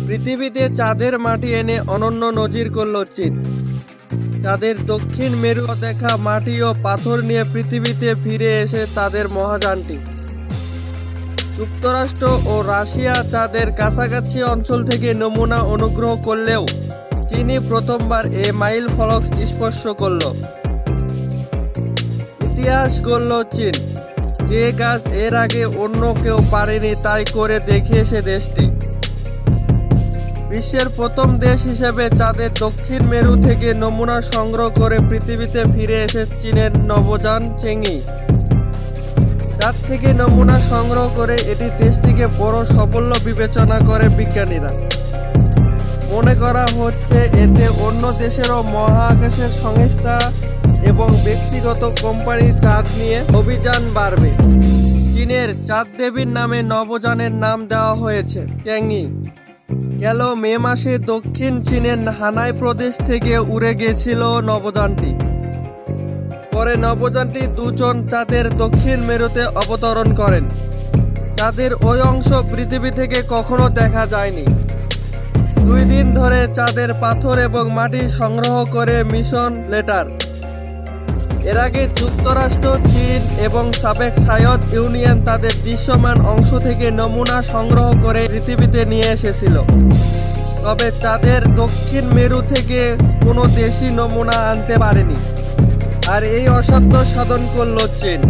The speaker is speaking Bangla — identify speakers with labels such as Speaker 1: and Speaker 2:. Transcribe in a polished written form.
Speaker 1: পৃথিবীতে চাঁদের মাটি এনে অনন্য নজির করল চীন। চাঁদের দক্ষিণ মেরু দেখা মাটি ও পাথর নিয়ে পৃথিবীতে ফিরে এসে তাদের মহাযানটি। যুক্তরাষ্ট্র ও রাশিয়া চাঁদের কাছাকাছি অঞ্চল থেকে নমুনা অনুগ্রহ করলেও চীনই প্রথমবার এ মাইল ফলক স্পর্শ করল। ইতিহাস গড়ল চীন, যে কাজ এর আগে অন্য কেউ পারেনি তাই করে দেখিয়েছে দেশটি। বিশ্বের প্রথম দেশ হিসেবে চাঁদের দক্ষিণ মেরু থেকে নমুনা সংগ্রহ করে পৃথিবীতে ফিরে এসে চীনের নভোযান চেংই। চাঁদ থেকে নমুনা সংগ্রহ করে এটি দেশটিকে বড় সাফল্য বিবেচনা করে বিজ্ঞানীরা। মনে করা হচ্ছে এতে অন্য দেশেরও মহাকাশের সংস্থা এবং ব্যক্তিগত কোম্পানি চাঁদ নিয়ে অভিযান বাড়বে। চীনের চাঁদ দেবীর নামে নভোযানের নাম দেওয়া হয়েছে চেংই। গেল মে মাসে দক্ষিণ চীনের হানাই প্রদেশ থেকে উড়ে গিয়েছিল নভোযানটি। পরে নভোযানটি দুজন চাঁদের দক্ষিণ মেরুতে অবতরণ করেন। চাঁদের ওই অংশ পৃথিবী থেকে কখনো দেখা যায়নি। 2 দিন ধরে চাঁদের পাথর এবং মাটি সংগ্রহ করে মিশন লেটার। এর আগে যুক্তরাষ্ট্র, চীন এবং সাবেক সোভিয়েত ইউনিয়ন তাদের দৃশ্যমান অংশ থেকে নমুনা সংগ্রহ করে পৃথিবীতে নিয়ে এসেছিল। তবে চাঁদের দক্ষিণ মেরু থেকে কোনো দেশই নমুনা আনতে পারেনি। আর এই অসাধ্য সাধন করল চীন।